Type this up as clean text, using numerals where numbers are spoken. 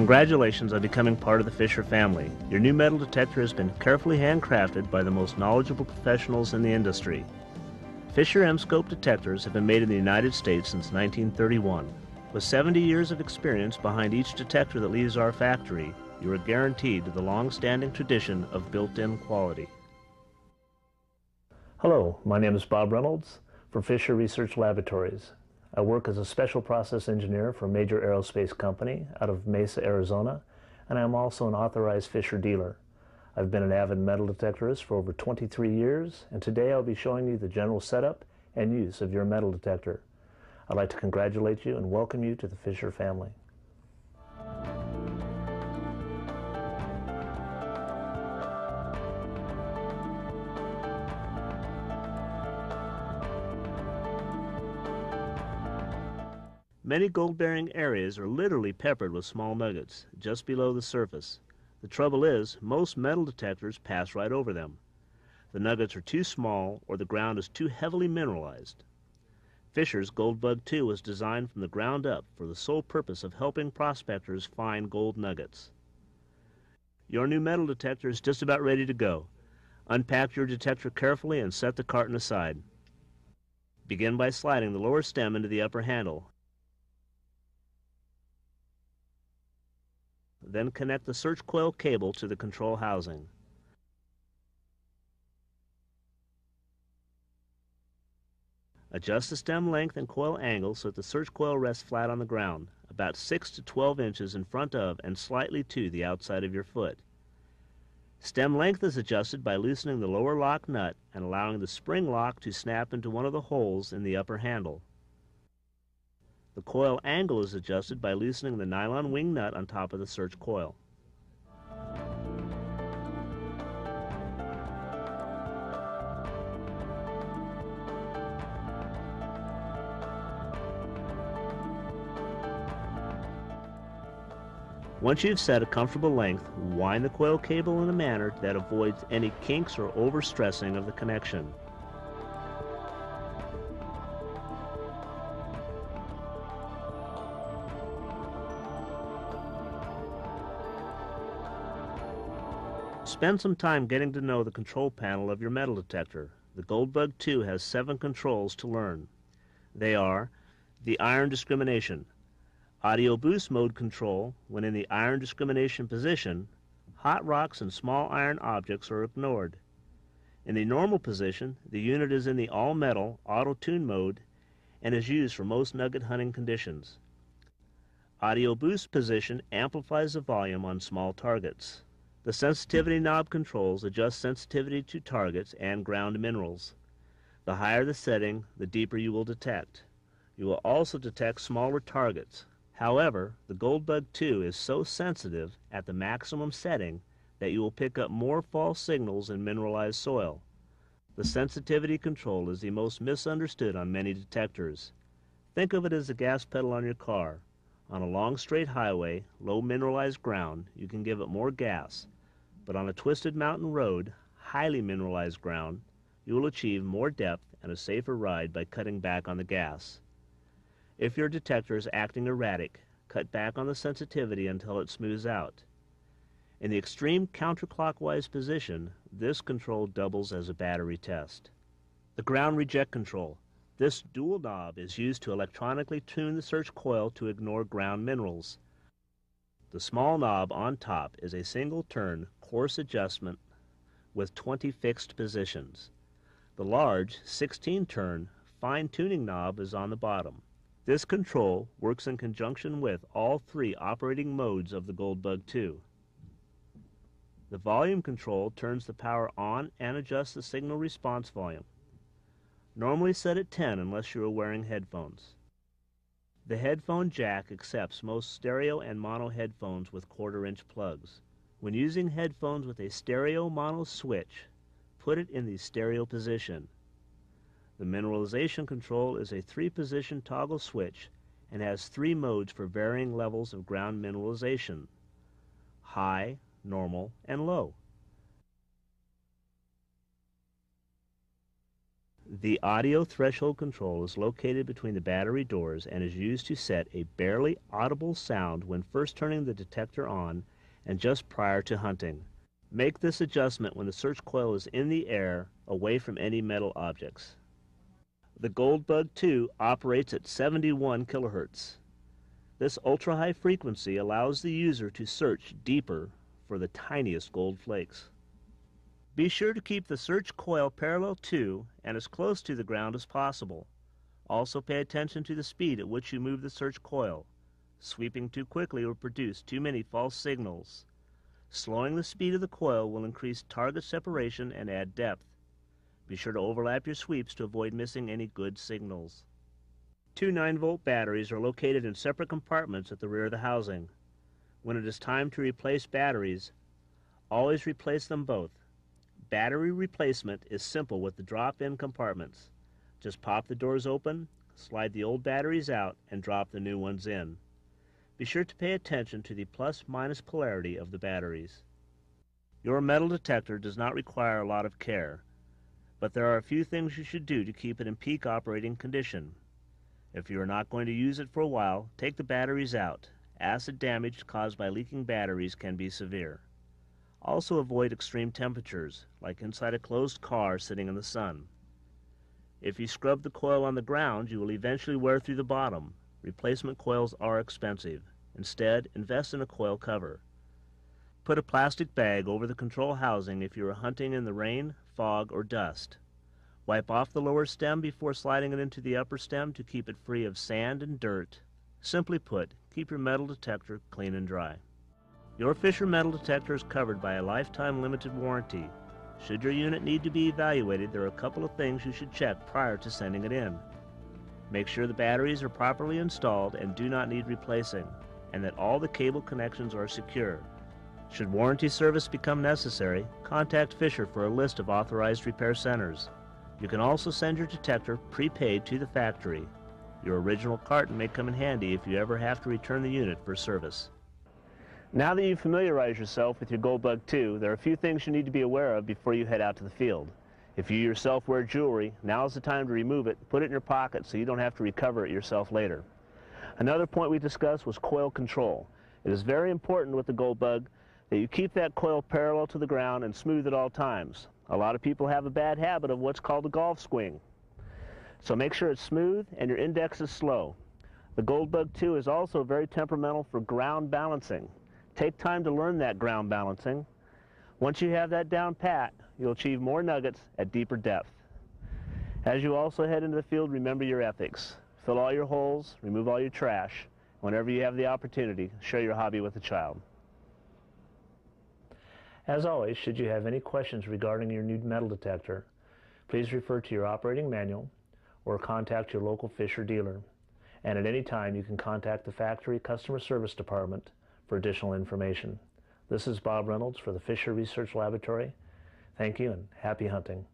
Congratulations on becoming part of the Fisher family. Your new metal detector has been carefully handcrafted by the most knowledgeable professionals in the industry. Fisher M-Scope detectors have been made in the United States since 1931. With 70 years of experience behind each detector that leaves our factory, you are guaranteed the long-standing tradition of built-in quality. Hello, my name is Bob Reynolds for Fisher Research Laboratories. I work as a special process engineer for a major aerospace company out of Mesa, Arizona, and I am also an authorized Fisher dealer. I've been an avid metal detectorist for over 23 years, and today I'll be showing you the general setup and use of your metal detector. I'd like to congratulate you and welcome you to the Fisher family. Many gold-bearing areas are literally peppered with small nuggets just below the surface. The trouble is, most metal detectors pass right over them. The nuggets are too small or the ground is too heavily mineralized. Fisher's Goldbug 2 was designed from the ground up for the sole purpose of helping prospectors find gold nuggets. Your new metal detector is just about ready to go. Unpack your detector carefully and set the carton aside. Begin by sliding the lower stem into the upper handle. Then connect the search coil cable to the control housing. Adjust the stem length and coil angle so that the search coil rests flat on the ground, about 6 to 12 inches in front of and slightly to the outside of your foot. Stem length is adjusted by loosening the lower lock nut and allowing the spring lock to snap into one of the holes in the upper handle. The coil angle is adjusted by loosening the nylon wing nut on top of the search coil. Once you've set a comfortable length, wind the coil cable in a manner that avoids any kinks or overstressing of the connection. Spend some time getting to know the control panel of your metal detector. The Goldbug 2 has 7 controls to learn. They are the iron discrimination, audio boost mode control. When in the iron discrimination position, hot rocks and small iron objects are ignored. In the normal position, the unit is in the all-metal auto-tune mode and is used for most nugget hunting conditions. Audio boost position amplifies the volume on small targets. The sensitivity knob controls adjust sensitivity to targets and ground minerals. The higher the setting, the deeper you will detect. You will also detect smaller targets. However, the Goldbug 2 is so sensitive at the maximum setting that you will pick up more false signals in mineralized soil. The sensitivity control is the most misunderstood on many detectors. Think of it as the gas pedal on your car. On a long straight highway, low mineralized ground, you can give it more gas, but on a twisted mountain road, highly mineralized ground, you will achieve more depth and a safer ride by cutting back on the gas. If your detector is acting erratic, cut back on the sensitivity until it smooths out. In the extreme counterclockwise position, this control doubles as a battery test. The ground reject control. This dual knob is used to electronically tune the search coil to ignore ground minerals. The small knob on top is a single turn coarse adjustment with 20 fixed positions. The large 16 turn fine tuning knob is on the bottom. This control works in conjunction with all 3 operating modes of the Goldbug 2. The volume control turns the power on and adjusts the signal response volume. Normally set at 10 unless you are wearing headphones. The headphone jack accepts most stereo and mono headphones with 1/4-inch plugs. When using headphones with a stereo mono switch, put it in the stereo position. The mineralization control is a 3-position toggle switch and has 3 modes for varying levels of ground mineralization: high, normal, and low. The audio threshold control is located between the battery doors and is used to set a barely audible sound when first turning the detector on and just prior to hunting. Make this adjustment when the search coil is in the air, away from any metal objects. The Goldbug 2 operates at 71 kHz. This ultra-high frequency allows the user to search deeper for the tiniest gold flakes. Be sure to keep the search coil parallel to and as close to the ground as possible. Also pay attention to the speed at which you move the search coil. Sweeping too quickly will produce too many false signals. Slowing the speed of the coil will increase target separation and add depth. Be sure to overlap your sweeps to avoid missing any good signals. Two 9-volt batteries are located in separate compartments at the rear of the housing. When it is time to replace batteries, always replace them both. Battery replacement is simple with the drop-in compartments. Just pop the doors open, slide the old batteries out, and drop the new ones in. Be sure to pay attention to the plus-minus polarity of the batteries. Your metal detector does not require a lot of care, but there are a few things you should do to keep it in peak operating condition. If you are not going to use it for a while, take the batteries out. Acid damage caused by leaking batteries can be severe. Also avoid extreme temperatures, like inside a closed car sitting in the sun. If you scrub the coil on the ground, you will eventually wear through the bottom. Replacement coils are expensive. Instead, invest in a coil cover. Put a plastic bag over the control housing if you are hunting in the rain, fog, or dust. Wipe off the lower stem before sliding it into the upper stem to keep it free of sand and dirt. Simply put, keep your metal detector clean and dry. Your Fisher metal detector is covered by a lifetime limited warranty. Should your unit need to be evaluated, there are a couple of things you should check prior to sending it in. Make sure the batteries are properly installed and do not need replacing, and that all the cable connections are secure. Should warranty service become necessary, contact Fisher for a list of authorized repair centers. You can also send your detector prepaid to the factory. Your original carton may come in handy if you ever have to return the unit for service. Now that you've familiarized yourself with your Goldbug 2, there are a few things you need to be aware of before you head out to the field. If you yourself wear jewelry, now is the time to remove it, put it in your pocket so you don't have to recover it yourself later. Another point we discussed was coil control. It is very important with the Goldbug that you keep that coil parallel to the ground and smooth at all times. A lot of people have a bad habit of what's called a golf swing. So make sure it's smooth and your index is slow. The Goldbug 2 is also very temperamental for ground balancing. Take time to learn that ground balancing. Once you have that down pat, you'll achieve more nuggets at deeper depth. As you also head into the field, remember your ethics. Fill all your holes, remove all your trash. Whenever you have the opportunity, share your hobby with a child. As always, should you have any questions regarding your new metal detector, please refer to your operating manual or contact your local Fisher dealer. And at any time, you can contact the factory customer service department for additional information. This is Bob Reynolds for the Fisher Research Laboratory. Thank you and happy hunting.